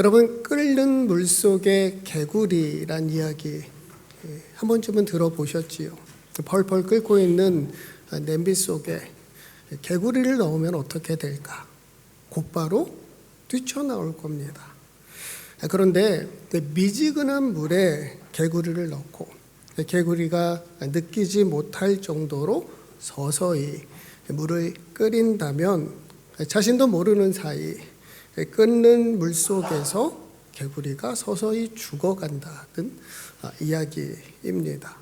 여러분, 끓는 물속의 개구리란 이야기 한 번쯤은 들어보셨지요? 펄펄 끓고 있는 냄비 속에 개구리를 넣으면 어떻게 될까? 곧바로 뛰쳐나올 겁니다. 그런데 미지근한 물에 개구리를 넣고 개구리가 느끼지 못할 정도로 서서히 물을 끓인다면 자신도 모르는 사이 끓는 물속에서 개구리가 서서히 죽어간다는 이야기입니다.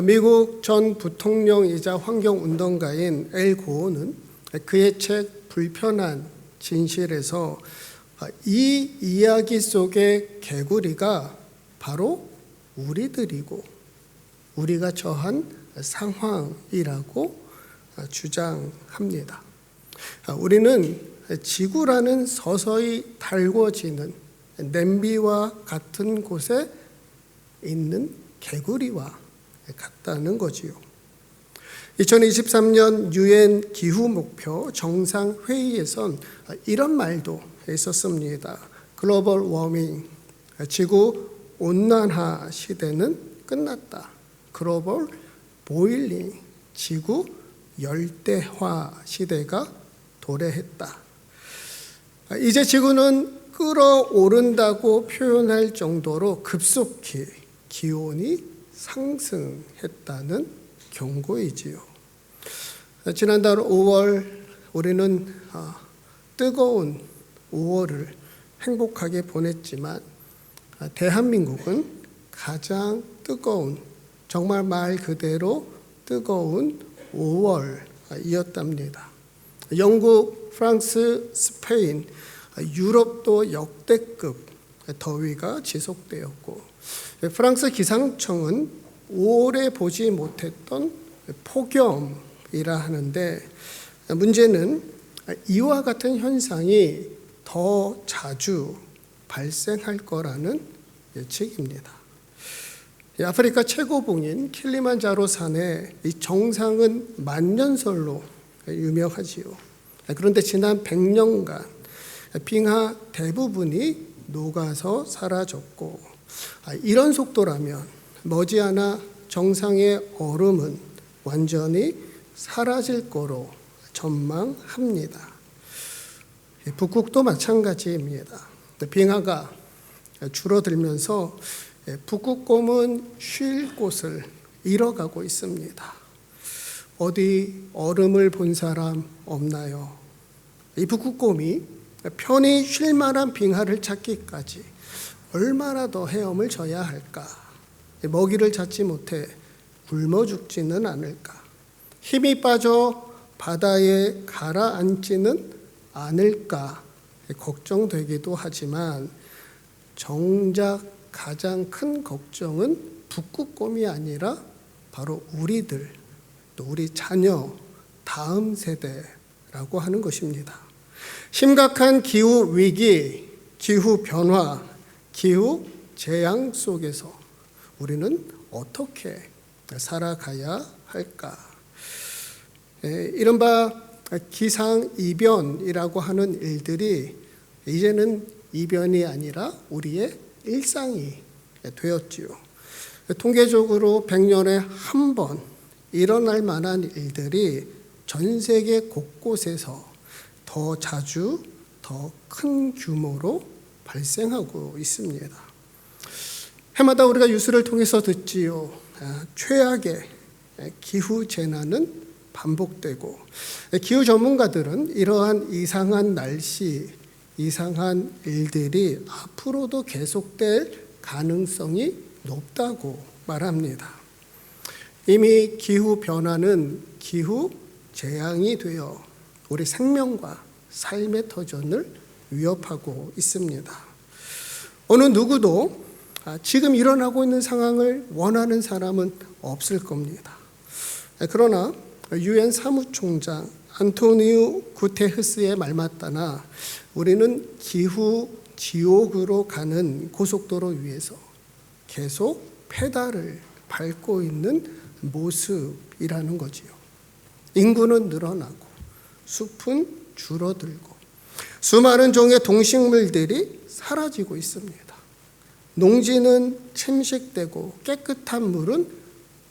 미국 전 부통령이자 환경운동가인 엘 고어는 그의 책 불편한 진실에서 이 이야기 속의 개구리가 바로 우리들이고 우리가 처한 상황이라고 주장합니다. 우리는 지구라는 서서히 달궈지는 냄비와 같은 곳에 있는 개구리와 같다는 거지요. 2023년 유엔 기후 목표 정상회의에선 이런 말도 있었습니다. 글로벌 워밍, 지구 온난화 시대는 끝났다. 글로벌 보일링, 지구 열대화 시대가 도래했다. 이제 지구는 끓어오른다고 표현할 정도로 급속히 기온이 상승했다는 경고이지요. 지난달 5월 우리는 뜨거운 5월을 행복하게 보냈지만 대한민국은 가장 뜨거운, 정말 말 그대로 뜨거운 5월이었답니다. 영국, 프랑스, 스페인, 유럽도 역대급 더위가 지속되었고 프랑스 기상청은 5월에 보지 못했던 폭염이라 하는데 문제는 이와 같은 현상이 더 자주 발생할 거라는 예측입니다. 아프리카 최고봉인 킬리만자로 산의 이 정상은 만년설로 유명하지요. 그런데 지난 100년간 빙하 대부분이 녹아서 사라졌고 이런 속도라면 머지않아 정상의 얼음은 완전히 사라질 거로 전망합니다. 북극도 마찬가지입니다. 빙하가 줄어들면서 북극곰은 쉴 곳을 잃어가고 있습니다. 어디 얼음을 본 사람 없나요? 이 북극곰이 편히 쉴 만한 빙하를 찾기까지 얼마나 더 헤엄을 져야 할까? 먹이를 찾지 못해 굶어 죽지는 않을까? 힘이 빠져 바다에 가라앉지는 않을까? 걱정되기도 하지만 정작 가장 큰 걱정은 북극곰이 아니라 바로 우리들, 또 우리 자녀, 다음 세대라고 하는 것입니다. 심각한 기후 위기, 기후 변화, 기후 재앙 속에서 우리는 어떻게 살아가야 할까? 이른바 기상이변이라고 하는 일들이 이제는 이변이 아니라 우리의 일상이 되었지요. 통계적으로 100년에 한 번 일어날 만한 일들이 전 세계 곳곳에서 더 자주, 더 큰 규모로 발생하고 있습니다. 해마다 우리가 뉴스를 통해서 듣지요. 최악의 기후 재난은 반복되고 기후 전문가들은 이러한 이상한 날씨, 이상한 일들이 앞으로도 계속될 가능성이 높다고 말합니다. 이미 기후 변화는 기후 재앙이 되어 우리 생명과 삶의 터전을 위협하고 있습니다. 어느 누구도 지금 일어나고 있는 상황을 원하는 사람은 없을 겁니다. 그러나 유엔 사무총장 안토니우 구테르스의 말 맞다나 우리는 기후 지옥으로 가는 고속도로 위에서 계속 페달을 밟고 있는 모습이라는 거지요. 인구는 늘어나고 숲은 줄어들고 수많은 종의 동식물들이 사라지고 있습니다. 농지는 침식되고 깨끗한 물은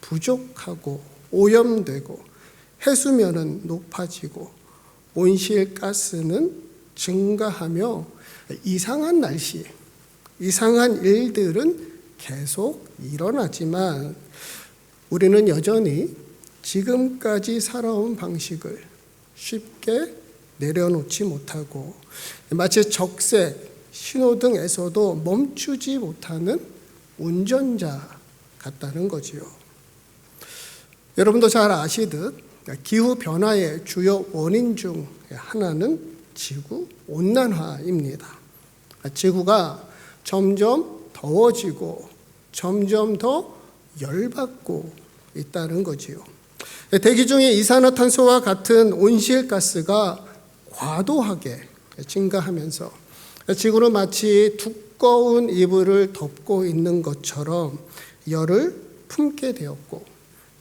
부족하고 오염되고 해수면은 높아지고 온실가스는 증가하며 이상한 날씨, 이상한 일들은 계속 일어나지만 우리는 여전히 지금까지 살아온 방식을 쉽게 내려놓지 못하고 마치 적색, 신호등에서도 멈추지 못하는 운전자 같다는 거지요. 여러분도 잘 아시듯 기후변화의 주요 원인 중 하나는 지구온난화입니다. 지구가 점점 더워지고 점점 더 열받고 있다는 거지요. 대기 중에 이산화탄소와 같은 온실가스가 과도하게 증가하면서 지구는 마치 두꺼운 이불을 덮고 있는 것처럼 열을 품게 되었고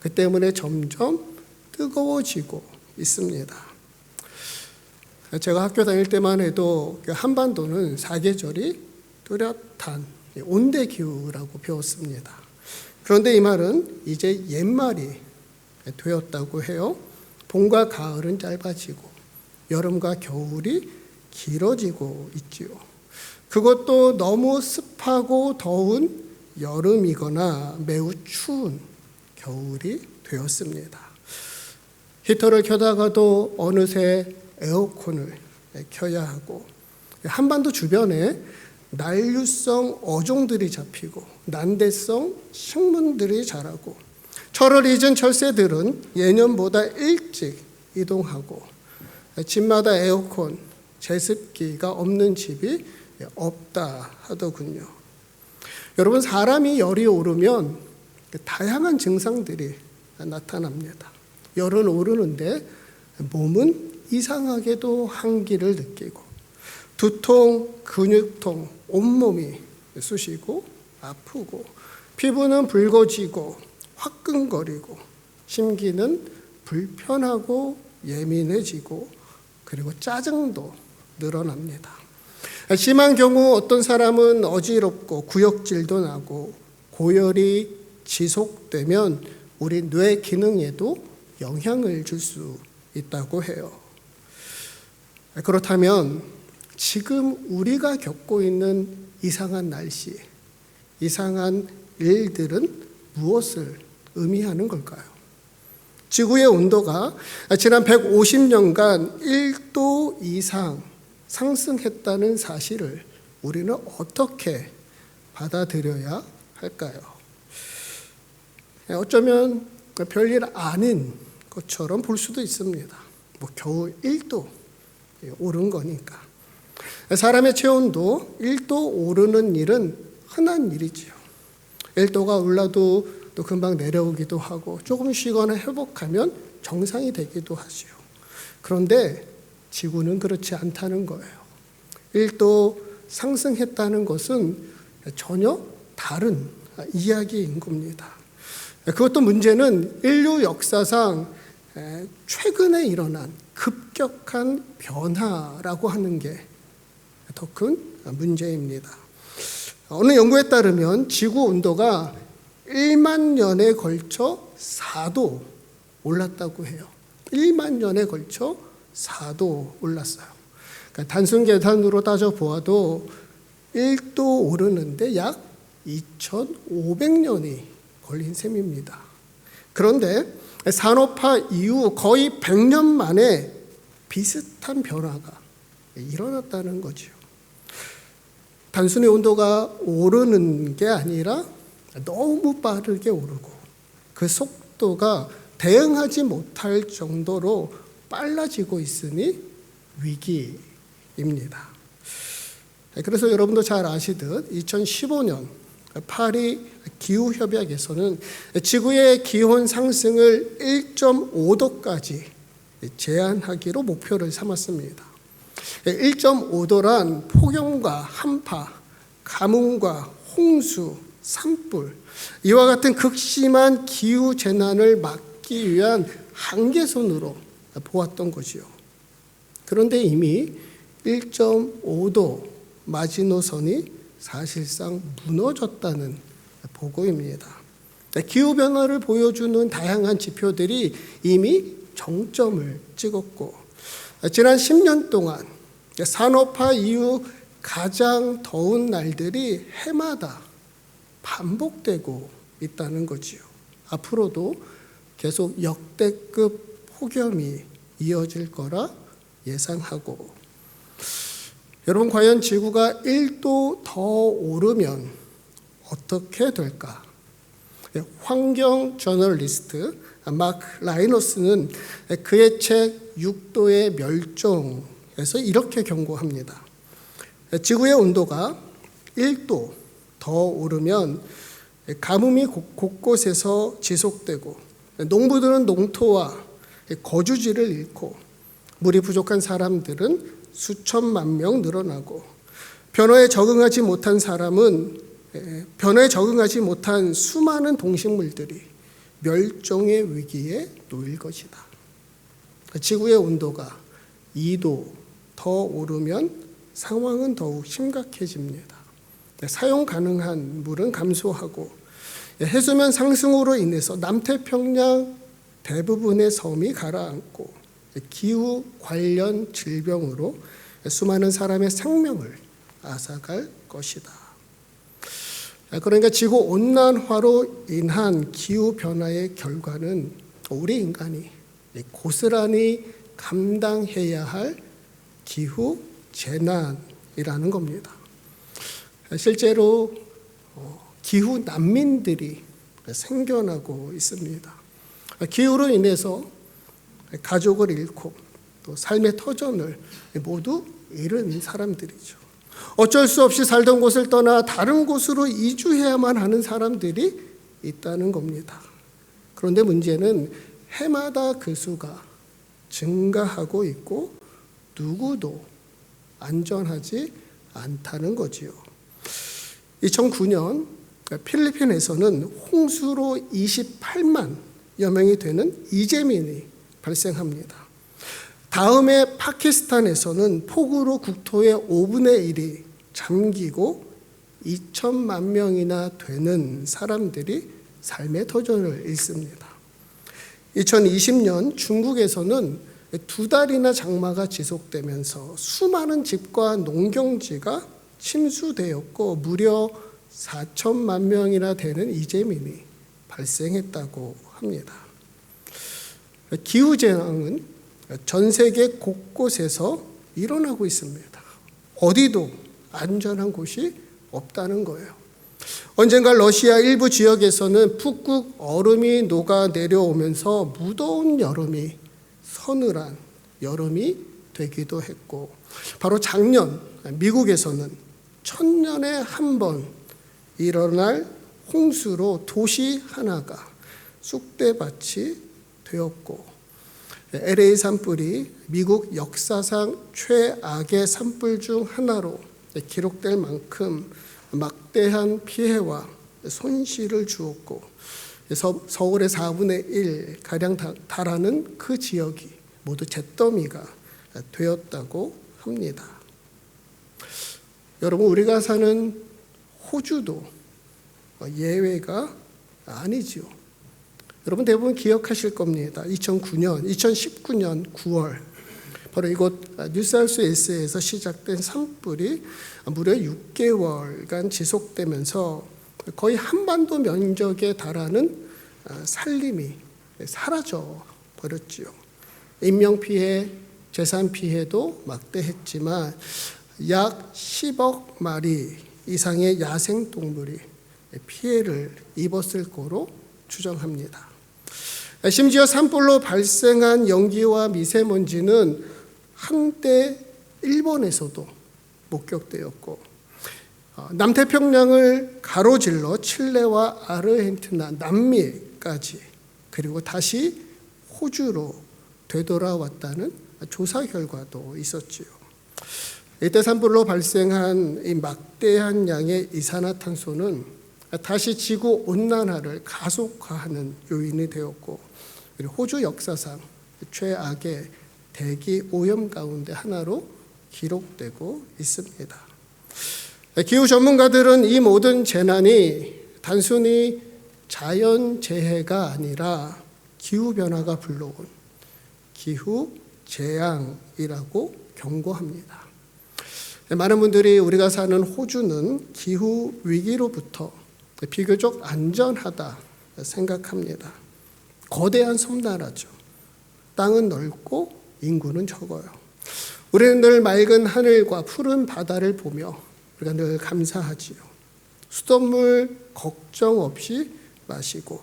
그 때문에 점점 뜨거워지고 있습니다. 제가 학교 다닐 때만 해도 한반도는 사계절이 뚜렷한 온대기후라고 배웠습니다. 그런데 이 말은 이제 옛말이 되었다고 해요. 봄과 가을은 짧아지고 여름과 겨울이 길어지고 있지요. 그것도 너무 습하고 더운 여름이거나 매우 추운 겨울이 되었습니다. 히터를 켜다가도 어느새 에어컨을 켜야 하고 한반도 주변에 난류성 어종들이 잡히고 난대성 식물들이 자라고 철을 잊은 철새들은 예년보다 일찍 이동하고 집마다 에어컨, 제습기가 없는 집이 없다 하더군요. 여러분, 사람이 열이 오르면 다양한 증상들이 나타납니다. 열은 오르는데 몸은 이상하게도 한기를 느끼고 두통, 근육통, 온몸이 쑤시고 아프고 피부는 붉어지고 화끈거리고 심기는 불편하고 예민해지고 그리고 짜증도 늘어납니다. 심한 경우 어떤 사람은 어지럽고 구역질도 나고 고열이 지속되면 우리 뇌 기능에도 영향을 줄 수 있다고 해요. 그렇다면 지금 우리가 겪고 있는 이상한 날씨, 이상한 일들은 무엇을 의미하는 걸까요? 지구의 온도가 지난 150년간 1도 이상 상승했다는 사실을 우리는 어떻게 받아들여야 할까요? 어쩌면 별일 아닌 것처럼 볼 수도 있습니다. 겨우 1도 오른 거니까. 사람의 체온도 1도 오르는 일은 흔한 일이지요. 1도가 올라도 또 금방 내려오기도 하고 조금 쉬거나 회복하면 정상이 되기도 하지요. 그런데 지구는 그렇지 않다는 거예요. 1도 상승했다는 것은 전혀 다른 이야기인 겁니다. 그것도 문제는 인류 역사상 최근에 일어난 급격한 변화라고 하는 게 더 큰 문제입니다. 어느 연구에 따르면 지구 온도가 1만 년에 걸쳐 4도 올랐다고 해요. 1만 년에 걸쳐 4도 올랐어요. 그러니까 단순 계산으로 따져보아도 1도 오르는데 약 2,500년이 걸린 셈입니다. 그런데 산업화 이후 거의 100년 만에 비슷한 변화가 일어났다는 거죠. 단순히 온도가 오르는 게 아니라 너무 빠르게 오르고 그 속도가 대응하지 못할 정도로 빨라지고 있으니 위기입니다. 그래서 여러분도 잘 아시듯 2015년 파리 기후협약에서는 지구의 기온 상승을 1.5도까지 제한하기로 목표를 삼았습니다. 1.5도란 폭염과 한파, 가뭄과 홍수, 산불 이와 같은 극심한 기후 재난을 막기 위한 한계선으로 보았던 거지요. 그런데 이미 1.5도 마지노선이 사실상 무너졌다는 보고입니다. 기후변화를 보여주는 다양한 지표들이 이미 정점을 찍었고, 지난 10년 동안 산업화 이후 가장 더운 날들이 해마다 반복되고 있다는 거지요. 앞으로도 계속 역대급 폭염이 이어질 거라 예상하고, 여러분, 과연 지구가 1도 더 오르면 어떻게 될까? 환경 저널리스트 마크 라이너스는 그의 책 6도의 멸종에서 이렇게 경고합니다. 지구의 온도가 1도 더 오르면 가뭄이 곳곳에서 지속되고, 농부들은 농토와 거주지를 잃고, 물이 부족한 사람들은 수천만 명 늘어나고, 변화에 적응하지 못한 수많은 동식물들이 멸종의 위기에 놓일 것이다. 지구의 온도가 2도 더 오르면 상황은 더욱 심각해집니다. 사용 가능한 물은 감소하고, 해수면 상승으로 인해서 남태평양 대부분의 섬이 가라앉고, 기후 관련 질병으로 수많은 사람의 생명을 앗아갈 것이다. 그러니까 지구 온난화로 인한 기후 변화의 결과는 우리 인간이 고스란히 감당해야 할 기후 재난이라는 겁니다. 실제로 기후 난민들이 생겨나고 있습니다. 기후로 인해서 가족을 잃고 또 삶의 터전을 모두 잃은 사람들이죠. 어쩔 수 없이 살던 곳을 떠나 다른 곳으로 이주해야만 하는 사람들이 있다는 겁니다. 그런데 문제는 해마다 그 수가 증가하고 있고 누구도 안전하지 않다는 거지요. 2009년 필리핀에서는 홍수로 28만여 명이 되는 이재민이 발생합니다. 다음에 파키스탄에서는 폭우로 국토의 5분의 1이 잠기고 2천만 명이나 되는 사람들이 삶의 터전을 잃습니다. 2020년 중국에서는 2달이나 장마가 지속되면서 수많은 집과 농경지가 침수되었고 무려 4천만 명이나 되는 이재민이 발생했다고 합니다. 기후재앙은 전 세계 곳곳에서 일어나고 있습니다. 어디도 안전한 곳이 없다는 거예요. 언젠가 러시아 일부 지역에서는 북극 얼음이 녹아 내려오면서 무더운 여름이 서늘한 여름이 되기도 했고, 바로 작년 미국에서는 1000년에 한 번 일어날 홍수로 도시 하나가 쑥대밭이 되었고, LA 산불이 미국 역사상 최악의 산불 중 하나로 기록될 만큼 막대한 피해와 손실을 주었고, 서울의 4분의 1가량 달하는 그 지역이 모두 잿더미가 되었다고 합니다. 여러분, 우리가 사는 호주도 예외가 아니지요. 여러분 대부분 기억하실 겁니다. 2019년 9월 바로 이곳 뉴사우스웨일스에서 시작된 산불이 무려 6개월간 지속되면서 거의 한반도 면적에 달하는 산림이 사라져 버렸지요. 인명피해, 재산피해도 막대했지만 약 10억 마리 이상의 야생동물이 피해를 입었을 거로 추정합니다. 심지어 산불로 발생한 연기와 미세먼지는 한때 일본에서도 목격되었고, 남태평양을 가로질러 칠레와 아르헨티나, 남미까지 그리고 다시 호주로 되돌아왔다는 조사 결과도 있었지요. 이때 산불로 발생한 이 막대한 양의 이산화탄소는 다시 지구 온난화를 가속화하는 요인이 되었고, 그리고 호주 역사상 최악의 대기 오염 가운데 하나로 기록되고 있습니다. 기후 전문가들은 이 모든 재난이 단순히 자연재해가 아니라 기후변화가 불러온 기후재앙이라고 경고합니다. 많은 분들이 우리가 사는 호주는 기후위기로부터 비교적 안전하다 생각합니다. 거대한 섬나라죠. 땅은 넓고 인구는 적어요. 우리는 늘 맑은 하늘과 푸른 바다를 보며 우리가 늘 감사하지요. 수돗물 걱정 없이 마시고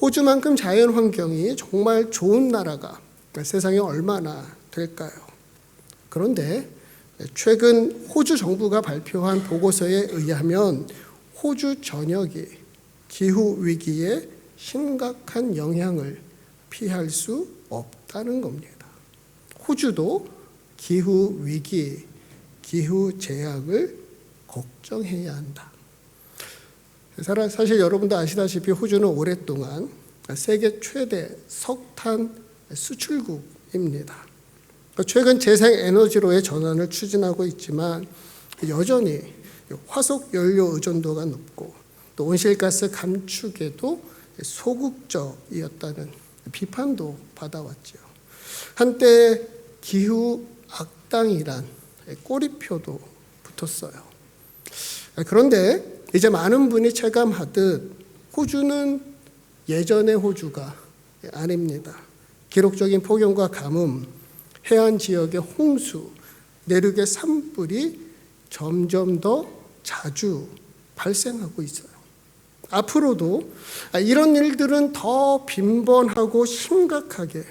호주만큼 자연 환경이 정말 좋은 나라가 세상에 얼마나 될까요? 그런데 최근 호주 정부가 발표한 보고서에 의하면 호주 전역이 기후 위기에 심각한 영향을 피할 수 없다는 겁니다. 호주도 기후 위기, 기후 재앙을 걱정해야 한다. 사실 여러분도 아시다시피 호주는 오랫동안 세계 최대 석탄 수출국입니다. 최근 재생에너지로의 전환을 추진하고 있지만 여전히 화석 연료 의존도가 높고 또 온실가스 감축에도 소극적이었다는 비판도 받아왔죠. 한때 기후 악당이란 꼬리표도 붙었어요. 그런데 이제 많은 분이 체감하듯 호주는 예전의 호주가 아닙니다. 기록적인 폭염과 가뭄, 해안 지역의 홍수, 내륙의 산불이 점점 더 자주 발생하고 있어요. 앞으로도 이런 일들은 더 빈번하고 심각하게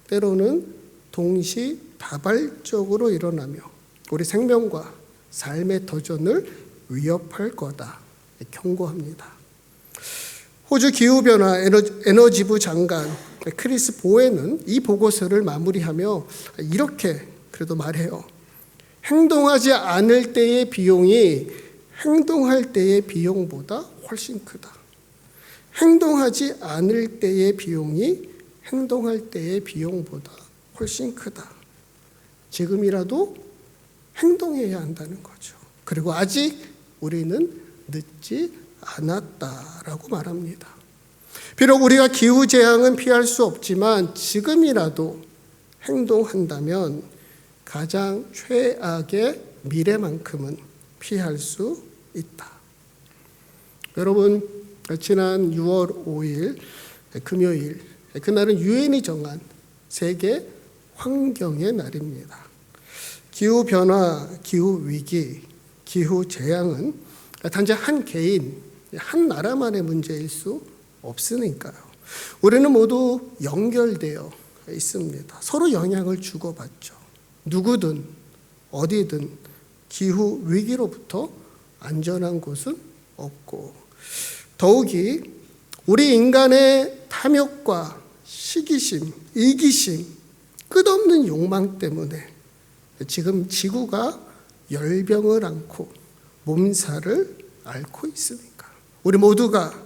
때로는 동시다발적으로 일어나며 우리 생명과 삶의 도전을 위협할 거다 경고합니다. 호주 기후변화 에너지부 장관 크리스 보웨는 이 보고서를 마무리하며 이렇게 그래도 말해요. 행동하지 않을 때의 비용이 행동할 때의 비용보다 훨씬 크다. 행동하지 않을 때의 비용이 행동할 때의 비용보다 훨씬 크다. 지금이라도 행동해야 한다는 거죠. 그리고 아직 우리는 늦지 않았다라고 말합니다. 비록 우리가 기후재앙은 피할 수 없지만 지금이라도 행동한다면 가장 최악의 미래만큼은 피할 수 있다. 여러분, 지난 6월 5일 금요일, 그날은 유엔이 정한 세계 환경의 날입니다. 기후변화, 기후위기, 기후재앙은 단지 한 개인, 한 나라만의 문제일 수 없으니까요. 우리는 모두 연결되어 있습니다. 서로 영향을 주고받죠. 누구든 어디든 기후 위기로부터 안전한 곳은 없고 더욱이 우리 인간의 탐욕과 시기심, 이기심, 끝없는 욕망 때문에 지금 지구가 열병을 앓고 몸살을 앓고 있으니까 우리 모두가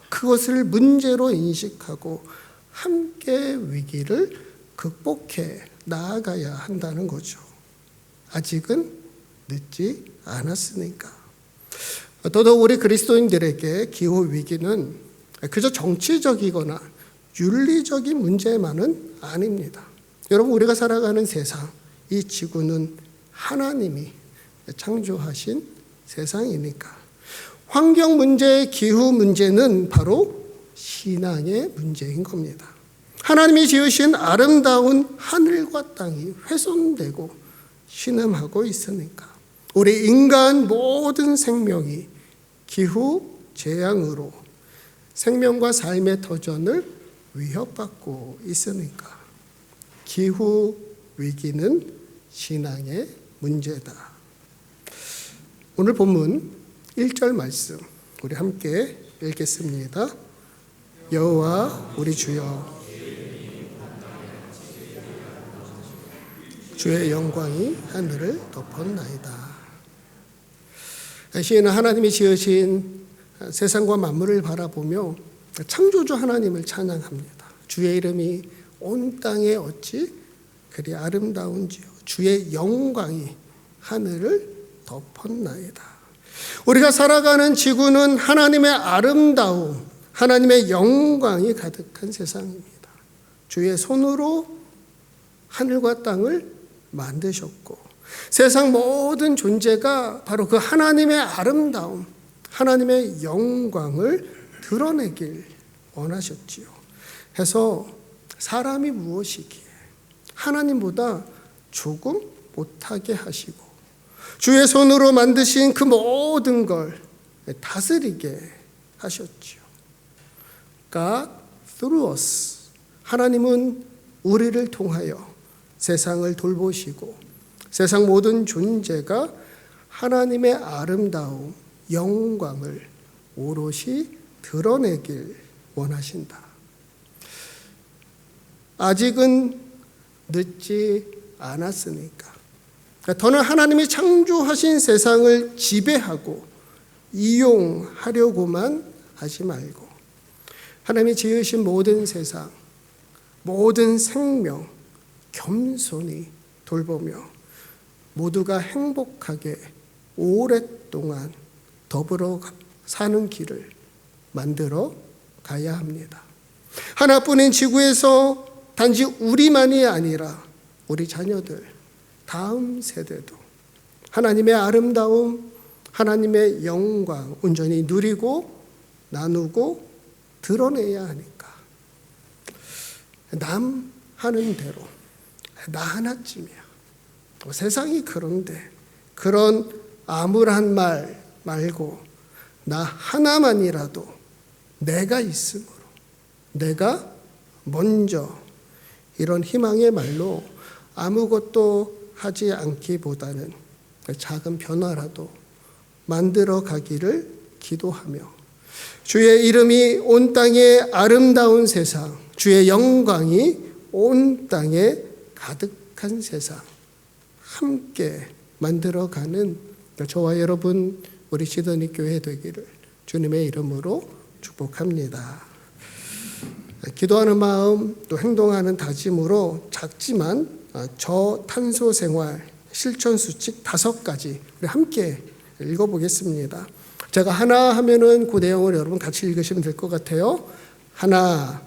그것을 문제로 인식하고 함께 위기를 극복해 나아가야 한다는 거죠. 아직은 늦지 않았으니까. 더더욱 우리 그리스도인들에게 기후 위기는 그저 정치적이거나 윤리적인 문제만은 아닙니다. 여러분, 우리가 살아가는 세상, 이 지구는 하나님이 창조하신 세상이니까 환경 문제, 기후 문제는 바로 신앙의 문제인 겁니다. 하나님이 지으신 아름다운 하늘과 땅이 훼손되고 신음하고 있으니까 우리 인간 모든 생명이 기후 재앙으로 생명과 삶의 도전을 위협받고 있으니까 기후 위기는 신앙의 문제다. 오늘 본문 1절 말씀 우리 함께 읽겠습니다. 여호와 우리 주여, 주의 영광이 하늘을 덮었나이다. 시인은 하나님이 지으신 세상과 만물을 바라보며 창조주 하나님을 찬양합니다. 주의 이름이 온 땅에 어찌 그리 아름다운지요. 주의 영광이 하늘을 덮었나이다. 우리가 살아가는 지구는 하나님의 아름다움, 하나님의 영광이 가득한 세상입니다. 주의 손으로 하늘과 땅을 만드셨고 세상 모든 존재가 바로 그 하나님의 아름다움, 하나님의 영광을 드러내길 원하셨지요. 해서 사람이 무엇이기에 하나님보다 조금 못하게 하시고 주의 손으로 만드신 그 모든 걸 다스리게 하셨지요. God through us. 하나님은 우리를 통하여 세상을 돌보시고 세상 모든 존재가 하나님의 아름다움, 영광을 오롯이 드러내길 원하신다. 아직은 늦지 않았으니까. 더는 하나님이 창조하신 세상을 지배하고 이용하려고만 하지 말고 하나님이 지으신 모든 세상, 모든 생명 겸손히 돌보며 모두가 행복하게 오랫동안 더불어 사는 길을 만들어 가야 합니다. 하나뿐인 지구에서 단지 우리만이 아니라 우리 자녀들, 다음 세대도 하나님의 아름다움, 하나님의 영광 온전히 누리고 나누고 드러내야 하니까 남 하는 대로 나 하나쯤이야. 세상이 그런데 그런 암울한 말 말고 나 하나만이라도 내가 있으므로 내가 먼저 이런 희망의 말로 아무것도 하지 않기보다는 작은 변화라도 만들어 가기를 기도하며 주의 이름이 온 땅에 아름다운 세상, 주의 영광이 온 땅에 가득한 세상 함께 만들어가는 저와 여러분 우리 시드니 교회 되기를 주님의 이름으로 축복합니다. 기도하는 마음 또 행동하는 다짐으로 작지만 저탄소 생활 실천 수칙 5가지 우리 함께 읽어보겠습니다. 제가 하나 하면은 그 내용을 여러분 같이 읽으시면 될 것 같아요. 하나,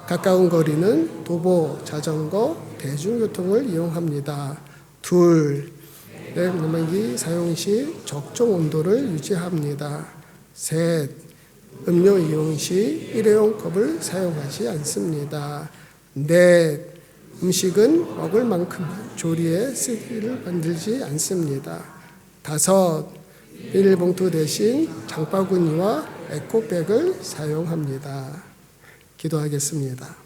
가까운 거리는 도보, 자전거, 대중교통을 이용합니다. 둘, 냉동기 사용 시 적정 온도를 유지합니다. 셋, 음료 이용 시 일회용 컵을 사용하지 않습니다. 넷, 음식은 먹을 만큼 조리에 쓰기를 만들지 않습니다. 다섯, 비닐봉투 대신 장바구니와 에코백을 사용합니다. 기도하겠습니다.